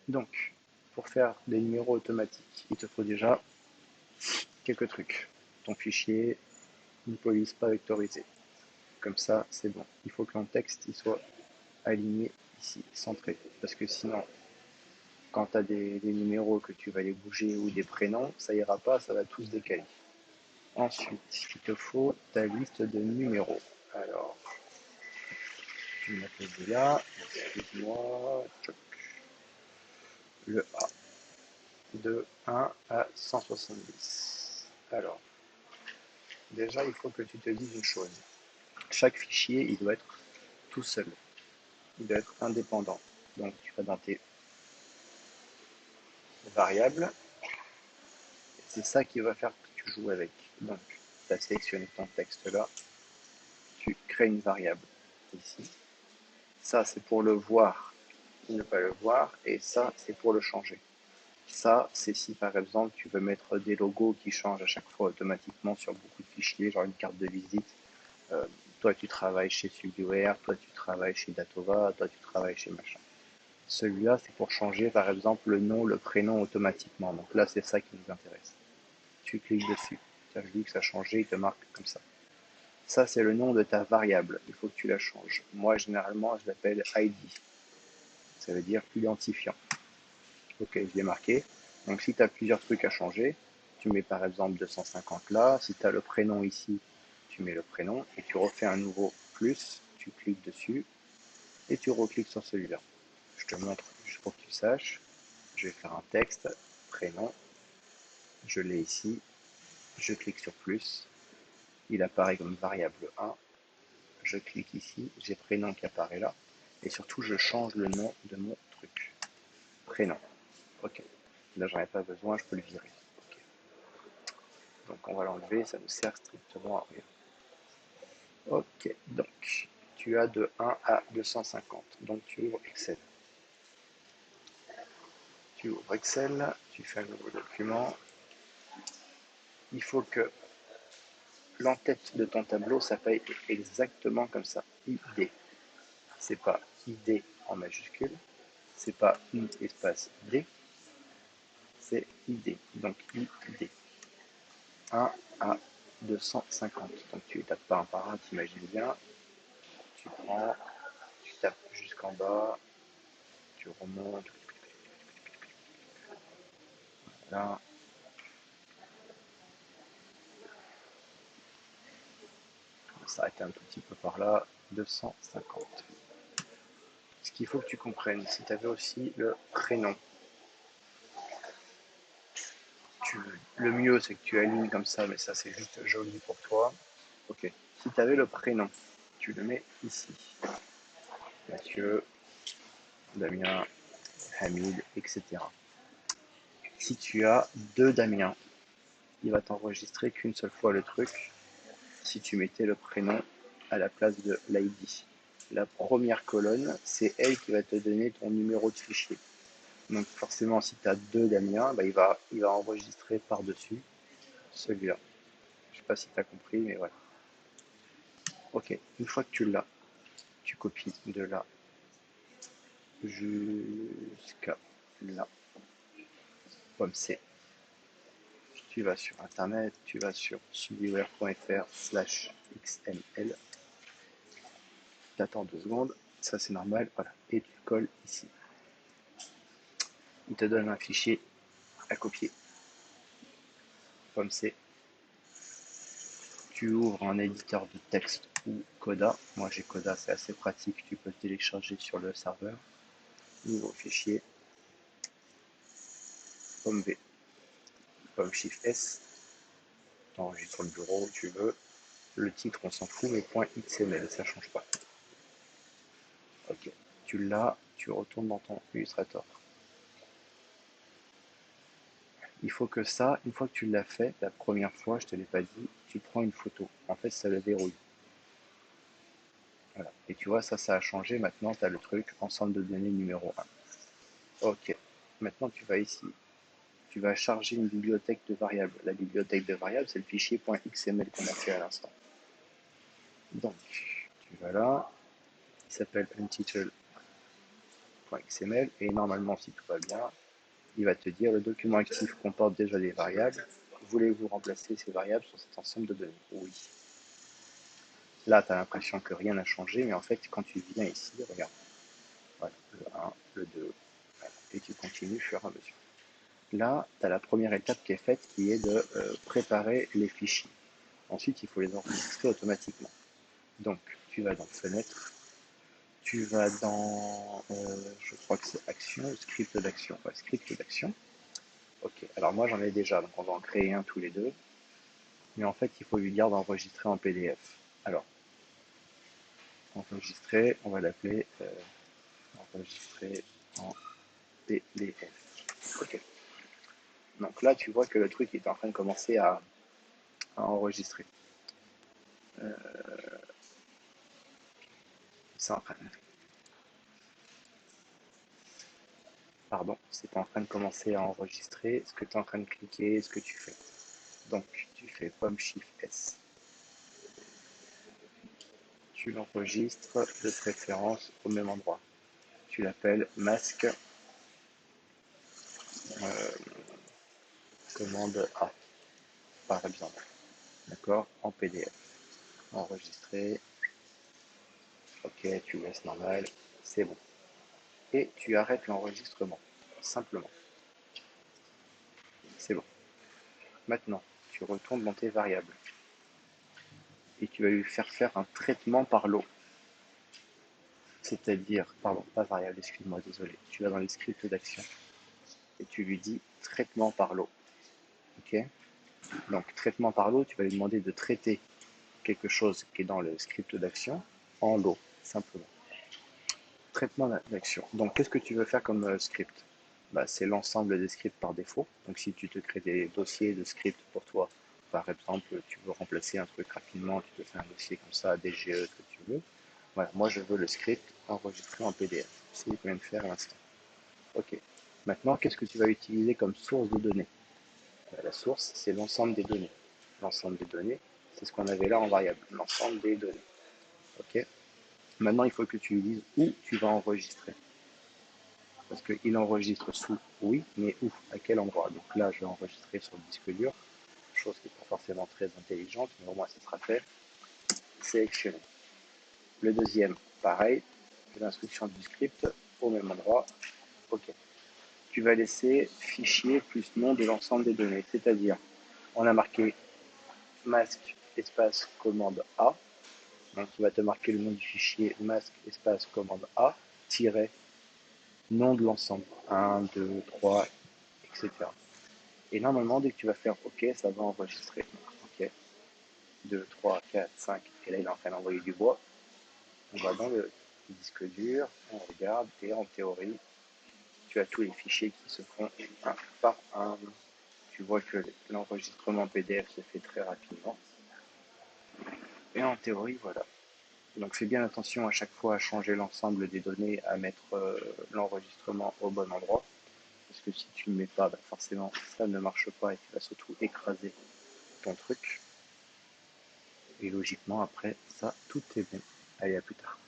Donc, pour faire des numéros automatiques, il te faut déjà quelques trucs. Ton fichier, une police pas vectorisée. Comme ça, c'est bon. Il faut que ton texte il soit aligné ici, centré. Parce que sinon, quand tu as des numéros que tu vas les bouger ou des prénoms, ça ira pas, ça va tous décaler. Ensuite, il te faut ta liste de numéros. Alors, tu me l'as là, excuse-moi, le A, de 1 à 170. Alors, déjà, il faut que tu te dises une chose. Chaque fichier, il doit être tout seul. Il doit être indépendant. Donc, tu vas dans tes variables. C'est ça qui va faire que tu joues avec. Donc, tu as sélectionné ton texte là. Tu crées une variable ici. Ça, c'est pour le voir ou ne pas le voir. Et ça, c'est pour le changer. Ça, c'est si par exemple, tu veux mettre des logos qui changent à chaque fois automatiquement sur beaucoup de fichiers, genre une carte de visite. Euh, Toi, tu travailles chez SwiftUR, toi, tu travailles chez Datova, toi, tu travailles chez machin. Celui-là, c'est pour changer, par exemple, le nom, le prénom automatiquement. Donc là, c'est ça qui nous intéresse. Tu cliques dessus. Tu as vu que ça a changé, il te marque comme ça. Ça, c'est le nom de ta variable. Il faut que tu la changes. Moi, généralement, je l'appelle ID. Ça veut dire identifiant. Ok, je l'ai marqué. Donc, si tu as plusieurs trucs à changer, tu mets par exemple 250 là. Si tu as le prénom ici, tu mets le prénom et tu refais un nouveau plus. Tu cliques dessus et tu recliques sur celui-là. Je te montre juste pour que tu saches. Je vais faire un texte, prénom. Je l'ai ici. Je clique sur plus. Il apparaît comme variable 1. Je clique ici. J'ai prénom qui apparaît là. Et surtout, je change le nom de mon truc. Prénom. Ok. Là, j'en ai pas besoin, je peux le virer. Ok. Donc, on va l'enlever, ça ne sert strictement à rien. Ok. Donc, tu as de 1 à 250. Donc, tu ouvres Excel. Tu ouvres Excel, tu fais un nouveau document. Il faut que l'entête de ton tableau s'appelle exactement comme ça. ID. C'est pas ID en majuscule. C'est pas I espace D. C'est ID. Donc, ID. 1 à 250. Donc tu tapes pas un par un, t'imagines bien. Tu prends, tu tapes jusqu'en bas, tu remontes. Là, on va s'arrêter un tout petit peu par là. 250. Ce qu'il faut que tu comprennes, si tu avais aussi le prénom. Le mieux, c'est que tu alignes comme ça, mais ça, c'est juste joli pour toi. Ok. Si tu avais le prénom, tu le mets ici. Mathieu, Damien, Hamid, etc. Si tu as deux Damien, il va t'enregistrer qu'une seule fois le truc si tu mettais le prénom à la place de l'ID. La première colonne, c'est elle qui va te donner ton numéro de fichier. Donc forcément, si tu as deux Damien, bah, il va enregistrer par-dessus celui-là. Je ne sais pas si tu as compris, mais voilà. Ok, une fois que tu l'as, tu copies de là jusqu'à là. Comme c'est. Tu vas sur internet, tu vas sur subiware.fr/xml. Tu attends 2 secondes, ça c'est normal, voilà, et tu colles ici. Il te donne un fichier à copier, comme c'est. Tu ouvres un éditeur de texte ou Coda. Moi j'ai Coda, c'est assez pratique, tu peux le télécharger sur le serveur. Nouveau fichier, pomme V, pomme Shift S, t'enregistres sur le bureau où tu veux. Le titre, on s'en fout, mais .xml, ça change pas. Ok, tu l'as, tu retournes dans ton Illustrator. Il faut que ça, une fois que tu l'as fait, la première fois, je te l'ai pas dit, tu prends une photo. En fait, ça le verrouille. Voilà. Et tu vois, ça a changé. Maintenant, tu as le truc ensemble de données numéro 1. Ok. Maintenant, tu vas ici. Tu vas charger une bibliothèque de variables. La bibliothèque de variables, c'est le fichier .xml qu'on a fait à l'instant. Donc, tu vas là. Il s'appelle untitled.xml. .xml et normalement, si tout va bien, il va te dire le document actif comporte déjà des variables. Voulez-vous remplacer ces variables sur cet ensemble de données? Oui. Là, tu as l'impression que rien n'a changé, mais en fait, quand tu viens ici, regarde, voilà, le 1, le 2, voilà, et tu continues au fur et à mesure. Là, tu as la première étape qui est faite, qui est de préparer les fichiers. Ensuite, il faut les enregistrer automatiquement. Donc, tu vas dans Fenêtre, tu vas dans, je crois que c'est Action ou Script d'action. Ouais, Script d'action. Ok, alors moi j'en ai déjà, donc on va en créer un tous les deux. Mais en fait, il faut lui dire d'enregistrer en PDF. Alors, enregistrer, on va l'appeler enregistrer en PDF. Ok. Donc là, tu vois que le truc est en train de commencer à enregistrer. C'est en train, pardon, c'est en train de commencer à enregistrer ce que tu es en train de cliquer, ce que tu fais. Donc, tu fais pomme shift S. Tu l'enregistres de préférence au même endroit. Tu l'appelles masque commande A, par exemple. D'accord? En PDF. Enregistré. Ok, tu laisses normal. C'est bon. Et tu arrêtes l'enregistrement. Simplement. C'est bon. Maintenant, tu retournes dans tes variables. Et tu vas lui faire un traitement par lot. C'est-à-dire, pardon, pas variable, excuse-moi, désolé. Tu vas dans les scripts d'action. Et tu lui dis traitement par lot. Ok? Donc, traitement par lot, tu vas lui demander de traiter quelque chose qui est dans le script d'action en lot, simplement. Traitement d'action. Donc, qu'est-ce que tu veux faire comme script? Bah, c'est l'ensemble des scripts par défaut. Donc, si tu te crées des dossiers de scripts pour toi, par exemple, tu veux remplacer un truc rapidement, tu te fais un dossier comme ça, DGE, ce que tu veux. Voilà, moi, je veux le script enregistré en PDF. C'est ce que je viens de faire à l'instant. OK. Maintenant, qu'est-ce que tu vas utiliser comme source de données? La source, c'est l'ensemble des données. L'ensemble des données, c'est ce qu'on avait là en variable, l'ensemble des données. OK. Maintenant, il faut que tu lui dises où tu vas enregistrer. Parce qu'il enregistre sous oui, mais où? À quel endroit? Donc là, je vais enregistrer sur le disque dur, chose qui n'est pas forcément très intelligente, mais au moins ça sera fait. Sélectionner. Le deuxième, pareil, l'instruction du script au même endroit. OK. Tu vas laisser fichier plus nom de l'ensemble des données, c'est-à-dire, on a marqué masque espace commande A. Donc, il va te marquer le nom du fichier masque espace commande A, tiret nom de l'ensemble. 1, 2, 3, etc. Et normalement, dès que tu vas faire OK, ça va enregistrer. OK, 2, 3, 4, 5. Et là, il est en train d'envoyer du bois. On va dans le disque dur, on regarde, et en théorie, tu as tous les fichiers qui se font un par un. Tu vois que l'enregistrement PDF se fait très rapidement. Et en théorie, voilà. Donc fais bien attention à chaque fois à changer l'ensemble des données, à mettre l'enregistrement au bon endroit. Parce que si tu ne le mets pas, bah forcément ça ne marche pas et tu vas surtout écraser ton truc. Et logiquement après ça, tout est bon. Allez, à plus tard.